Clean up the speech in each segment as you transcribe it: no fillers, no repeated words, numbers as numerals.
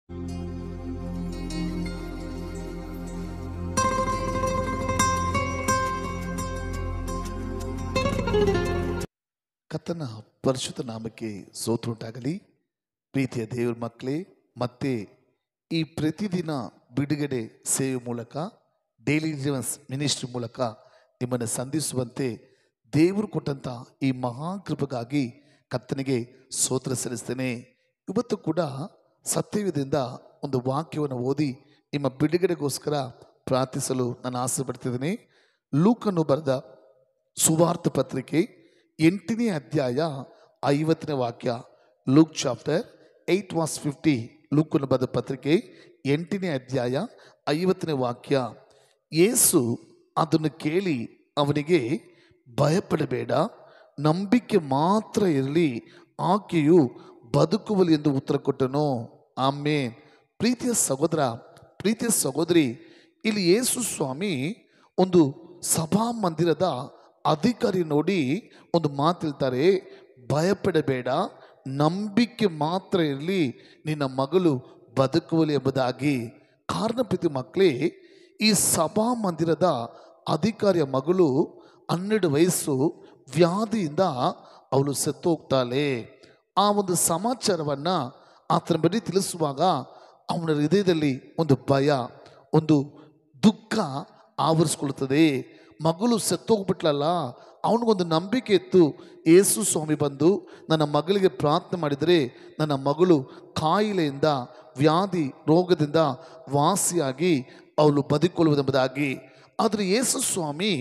ಕರ್ತನ ಪರಿಶುದ್ಧ ನಾಮಕ್ಕೆ ಸ್ತೋತ್ರ ಉಂಟಾಗಲಿ. ಪ್ರೀತಿಯ ದೇವರ ಮಕ್ಕಳೇ, ಮತ್ತೆ ಈ ಪ್ರತಿದಿನ ಬಿಡುಗಡೆ ಸೇವೆ ಮೂಲಕ, ಡೈಲಿ ಡಿಲಿವರೆನ್ಸ್ ಮಿನಿಸ್ಟ್ರಿ ಮೂಲಕ ನಿಮ್ಮನ್ನು ಸಂಧಿಸುವಂತೆ ದೇವರು ಕೊಟ್ಟಂಥ ಈ ಮಹಾಕೃಪೆಗಾಗಿ ಕರ್ತನಿಗೆ ಸ್ತೋತ್ರ ಸಲ್ಲಿಸ್ತೇನೆ. ಇವತ್ತು ಕೂಡ ಸತ್ಯವೇದದಿಂದ ಒಂದು ವಾಕ್ಯವನ್ನು ಓದಿ ನಿಮ್ಮ ಬಿಡುಗಡೆಗೋಸ್ಕರ ಪ್ರಾರ್ಥಿಸಲು ನಾನು ಆಸೆ ಪಡ್ತಿದ್ದೀನಿ. ಲೂಕನು ಬರೆದ ಸುವಾರ್ಥ ಪತ್ರಿಕೆ 8ನೇ ಅಧ್ಯಾಯ 50ನೇ ವಾಕ್ಯ. Luke chapter 8:50. ಲೂಕನು ಬರೆದ ಪತ್ರಿಕೆ 8ನೇ ಅಧ್ಯಾಯ 50ನೇ ವಾಕ್ಯ. ಯೇಸು ಅದನ್ನು ಕೇಳಿ ಅವನಿಗೆ, ಭಯಪಡಬೇಡ, ನಂಬಿಕೆ ಮಾತ್ರ ಇರಲಿ, ಆಕೆಯು ಬದುಕುವಳು ಎಂದು ಉತ್ತರ ಕೊಟ್ಟನು. ಆಮೇನ್. ಪ್ರೀತಿಯ ಸಹೋದರ, ಪ್ರೀತಿಯ ಸಹೋದರಿ, ಇಲ್ಲಿ ಯೇಸು ಸ್ವಾಮಿ ಒಂದು ಸಭಾ ಮಂದಿರದ ಅಧಿಕಾರಿ ನೋಡಿ ಒಂದು ಮಾತು ಹೇಳ್ತಾರೆ, ಭಯಪಡಬೇಡ, ನಂಬಿಕೆ ಮಾತ್ರ ಇರಲಿ, ನಿನ್ನ ಮಗಳು ಬದುಕುವಳು ಎಂಬುದಾಗಿ. ಕಾರಣ ಪ್ರೀತಿ ಮಕ್ಕಳೇ, ಈ ಸಭಾ ಮಂದಿರದ ಅಧಿಕಾರಿಯ ಮಗಳು 12 ವಯಸ್ಸು, ವ್ಯಾಧಿಯಿಂದ ಅವಳು ಸತ್ತು ಹೋಗ್ತಾಳೆ. ಆ ಒಂದು ಸಮಾಚಾರವನ್ನು ಆತನ ಬಳಿ ತಿಳಿಸುವಾಗ ಅವನ ಹೃದಯದಲ್ಲಿ ಒಂದು ಭಯ, ಒಂದು ದುಃಖ ಆವರಿಸ್ಕೊಳ್ತದೆ. ಮಗಳು ಸತ್ತೋಗ್ಬಿಟ್ಲಲ್ಲ, ಅವನಿಗೊಂದು ನಂಬಿಕೆ ಇತ್ತು. ಯೇಸು ಸ್ವಾಮಿ ಬಂದು ನನ್ನ ಮಗಳಿಗೆ ಪ್ರಾರ್ಥನೆ ಮಾಡಿದರೆ ನನ್ನ ಮಗಳು ಕಾಯಿಲೆಯಿಂದ, ವ್ಯಾಧಿ ರೋಗದಿಂದ ವಾಸಿಯಾಗಿ ಅವಳು ಬದುಕೊಳ್ಳುವುದೆಂಬುದಾಗಿ. ಆದರೆ ಯೇಸು ಸ್ವಾಮಿ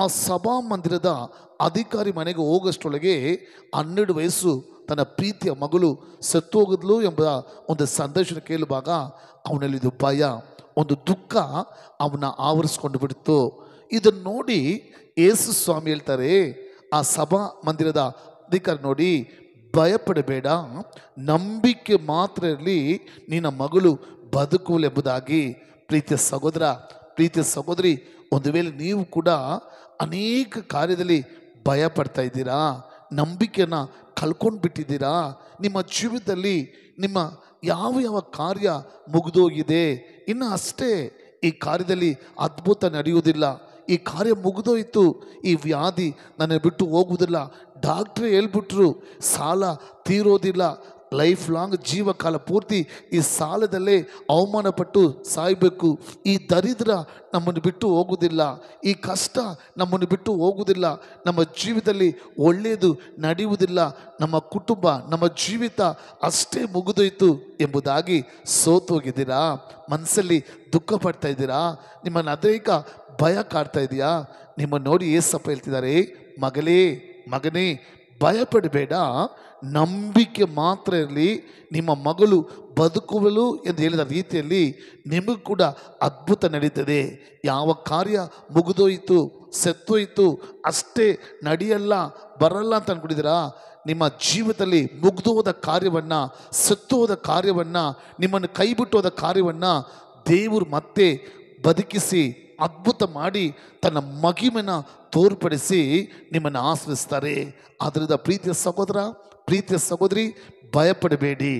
ಆ ಸಭಾ ಮಂದಿರದ ಅಧಿಕಾರಿ ಮನೆಗೆ ಹೋಗೋಷ್ಟರೊಳಗೆ 12 ವಯಸ್ಸು ತನ್ನ ಪ್ರೀತಿಯ ಮಗಳು ಸತ್ತೋಗಿದ್ಲು ಎಂಬ ಒಂದು ಸಂದೇಶ ಕೇಳುವಾಗ ಅವನಲ್ಲಿದ್ದು ಭಯ, ಒಂದು ದುಃಖ ಅವನ ಆವರಿಸ್ಕೊಂಡು ಬಿಡ್ತು. ಇದನ್ನು ನೋಡಿ ಯೇಸು ಸ್ವಾಮಿ ಹೇಳ್ತಾರೆ, ಆ ಸಭಾ ಮಂದಿರದ ಅಧಿಕಾರಿ ನೋಡಿ, ಭಯಪಡಬೇಡ, ನಂಬಿಕೆ ಮಾತ್ರ ಇರಲಿ, ನಿನ್ನ ಮಗಳು ಬದುಕುವಳು ಎಂಬುದಾಗಿ. ಪ್ರೀತಿಯ ಸಹೋದರ, ಪ್ರೀತಿಯ ಸಹೋದರಿ, ಒಂದು ವೇಳೆ ನೀವು ಕೂಡ ಅನೇಕ ಕಾರ್ಯದಲ್ಲಿ ಭಯ ಪಡ್ತಾ ಇದ್ದೀರಾ, ನಂಬಿಕೆಯನ್ನು ಕಳ್ಕೊಂಡು ಬಿಟ್ಟಿದ್ದೀರಾ, ನಿಮ್ಮ ಜೀವಿತದಲ್ಲಿ ನಿಮ್ಮ ಯಾವ ಯಾವ ಕಾರ್ಯ ಮುಗಿದೋಗಿದೆ, ಇನ್ನು ಅಷ್ಟೇ ಈ ಕಾರ್ಯದಲ್ಲಿ ಅದ್ಭುತ ನಡೆಯುವುದಿಲ್ಲ, ಈ ಕಾರ್ಯ ಮುಗಿದೋಯ್ತು, ಈ ವ್ಯಾಧಿ ನನ್ನ ಬಿಟ್ಟು ಹೋಗುವುದಿಲ್ಲ, ಡಾಕ್ಟ್ರೇ ಹೇಳ್ಬಿಟ್ರು ಸಾಲ ತೀರೋದಿಲ್ಲ, ಲೈಫ್ ಲಾಂಗ್ ಜೀವಕಾಲ ಪೂರ್ತಿ ಈ ಸಾಲದಲ್ಲೇ ಅವಮಾನಪಟ್ಟು ಸಾಯಬೇಕು, ಈ ದರಿದ್ರ ನಮ್ಮನ್ನು ಬಿಟ್ಟು ಹೋಗುವುದಿಲ್ಲ, ಈ ಕಷ್ಟ ನಮ್ಮನ್ನು ಬಿಟ್ಟು ಹೋಗುವುದಿಲ್ಲ, ನಮ್ಮ ಜೀವಿತದಲ್ಲಿ ಒಳ್ಳೆಯದು ನಡೆಯುವುದಿಲ್ಲ, ನಮ್ಮ ಕುಟುಂಬ ನಮ್ಮ ಜೀವಿತ ಅಷ್ಟೇ ಮುಗಿದೋಯ್ತು ಎಂಬುದಾಗಿ ಸೋತು ಹೋಗಿದ್ದೀರಾ, ಮನಸ್ಸಲ್ಲಿ ದುಃಖ ಪಡ್ತಾ ಇದ್ದೀರಾ, ನಿಮ್ಮನ್ನು ಅನೇಕ ಭಯ ಕಾಡ್ತಾ ಇದೆಯಾ? ನಿಮ್ಮನ್ನು ನೋಡಿ ಏಸಪ್ಪ ಹೇಳ್ತಿದ್ದಾರೆ, ಮಗಳೇ, ಮಗನೇ, ಭಯಪಡಬೇಡ, ನಂಬಿಕೆ ಮಾತ್ರ ಇರಲಿ, ನಿಮ್ಮ ಮಗಳು ಬದುಕುವಳು ಎಂದು ಹೇಳಿದ ರೀತಿಯಲ್ಲಿ ನಿಮಗೂ ಕೂಡ ಅದ್ಭುತ ನಡೀತದೆ. ಯಾವ ಕಾರ್ಯ ಮುಗಿದೋಯ್ತು, ಸತ್ತೋಯ್ತು, ಅಷ್ಟೇ ನಡೆಯಲ್ಲ, ಬರಲ್ಲ ಅಂತ ಅಂದ್ಕೊಂಡಿದ್ದೀರಾ? ನಿಮ್ಮ ಜೀವಿತದಲ್ಲಿ ಮುಗಿದು ಹೋದ ಕಾರ್ಯವನ್ನು, ಸತ್ತು ಹೋದ ಕಾರ್ಯವನ್ನು, ನಿಮ್ಮನ್ನು ಕೈಬಿಟ್ಟು ಹೋದ ಕಾರ್ಯವನ್ನು ದೇವರು ಮತ್ತೆ ಬದುಕಿಸಿ ಅದ್ಭುತ ಮಾಡಿ ತನ್ನ ಮಹಿಮೆಯನ್ನು ತೋರ್ಪಡಿಸಿ ನಿಮ್ಮನ್ನು ಆಶ್ರಯಿಸ್ತಾರೆ. ಆದ್ದರಿಂದ ಪ್ರೀತಿಯ ಸಹೋದರ, ಪ್ರೀತಿಯ ಸಹೋದರಿ, ಭಯಪಡಬೇಡಿ,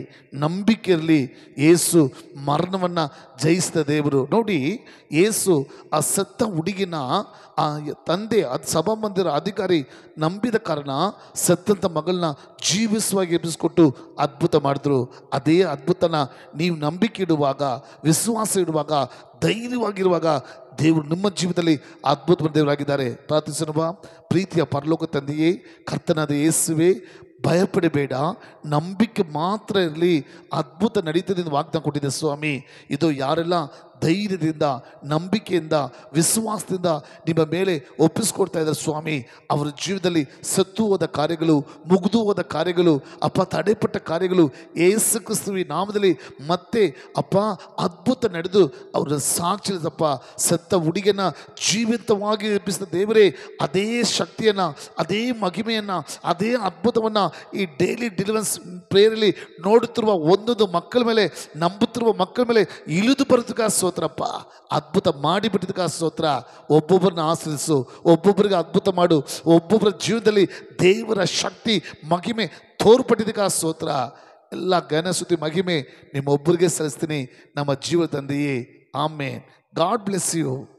ನಂಬಿಕೆ ಇರಲಿ. ಯೇಸು ಮರಣವನ್ನು ಜಯಿಸಿದ ದೇವರು. ನೋಡಿ, ಯೇಸು ಆ ಸತ್ತ ಹುಡುಗಿನ ಆ ತಂದೆ ಸಭಾಮಂದಿರ ಅಧಿಕಾರಿ ನಂಬಿದ ಕಾರಣ ಸತ್ತಂಥ ಮಗಳನ್ನ ಜೀವಿಸುವಾಗಿ ಎಬ್ಬಿಸ್ಕೊಟ್ಟು ಅದ್ಭುತ ಮಾಡಿದ್ರು. ಅದೇ ಅದ್ಭುತನ ನೀವು ನಂಬಿಕೆ ಇಡುವಾಗ, ವಿಶ್ವಾಸ ಇಡುವಾಗ, ಧೈರ್ಯವಾಗಿರುವಾಗ ದೇವರು ನಿಮ್ಮ ಜೀವಿತದಲ್ಲಿ ಅದ್ಭುತ ದೇವರಾಗಿದ್ದಾರೆ. ಪ್ರಾರ್ಥಿಸೋಣ. ಪ್ರೀತಿಯ ಪರಲೋಕ ತಂದೆಯೇ, ಕರ್ತನಾದ ಯೇಸುವೇ, ಭಯಪಡಬೇಡ, ನಂಬಿಕೆ ಮಾತ್ರ ಇರಲಿ, ಅದ್ಭುತ ನಡೀತದೆ ಎಂದು ವಾಗ್ದಾನ ಕೊಟ್ಟಿದೆ ಸ್ವಾಮಿ. ಇದು ಯಾರೆಲ್ಲ ಧೈರ್ಯದಿಂದ, ನಂಬಿಕೆಯಿಂದ, ವಿಶ್ವಾಸದಿಂದ ನಿಮ್ಮ ಮೇಲೆ ಒಪ್ಪಿಸ್ಕೊಡ್ತಾ ಇದ್ದಾರೆ ಸ್ವಾಮಿ, ಅವರ ಜೀವನದಲ್ಲಿ ಸತ್ತು ಹೋದ ಕಾರ್ಯಗಳು, ಮುಗಿದು ಹೋದ ಕಾರ್ಯಗಳು, ಅಪ್ಪ ತಡೆಪಟ್ಟ ಕಾರ್ಯಗಳು ಯೇಸು ಕ್ರಿಸ್ತುವಿನ ನಾಮದಲ್ಲಿ ಮತ್ತೆ ಅಪ್ಪ ಅದ್ಭುತ ನಡೆದು ಅವರ ಸಾಕ್ಷಿದಪ್ಪ. ಸತ್ತ ಹುಡುಗಿಯನ್ನು ಜೀವಿತವಾಗಿ ಎಬ್ಬಿಸಿದ ದೇವರೇ, ಅದೇ ಶಕ್ತಿಯನ್ನು, ಅದೇ ಮಹಿಮೆಯನ್ನು, ಅದೇ ಅದ್ಭುತವನ್ನು ಈ ಡೈಲಿ ಡಿಲಿವರೆನ್ಸ್ ಪ್ರೇಯರಲ್ಲಿ ನೋಡುತ್ತಿರುವ ಒಂದೊಂದು ಮಕ್ಕಳ ಮೇಲೆ, ನಂಬುತ್ತಿರುವ ಮಕ್ಕಳ ಮೇಲೆ ಇಳಿದು ಬರೋದಕ್ಕೆ ಸ್ತೋತ್ರಪ್ಪ. ಅದ್ಭುತ ಮಾಡಿಬಿಟ್ಟಿದ್ದಕ್ಕೆ ಸ್ತೋತ್ರ. ಒಬ್ಬೊಬ್ಬರನ್ನ ಆಶ್ರಯಿಸು, ಒಬ್ಬೊಬ್ಬರಿಗೆ ಅದ್ಭುತ ಮಾಡು, ಒಬ್ಬೊಬ್ಬರ ಜೀವನದಲ್ಲಿ ದೇವರ ಶಕ್ತಿ ಮಹಿಮೆ ತೋರ್ಪಟ್ಟಿದ್ದಕ್ಕೆ ಸ್ತೋತ್ರ. ಎಲ್ಲ ಘನಸ್ತುತಿ ಮಹಿಮೆ ನಿಮ್ಮೊಬ್ಬರಿಗೆ ಸಲ್ಲಿಸ್ತೀನಿ, ನಮ್ಮ ಜೀವ ತಂದೆಯೇ. ಆಮೇನ್. God bless you.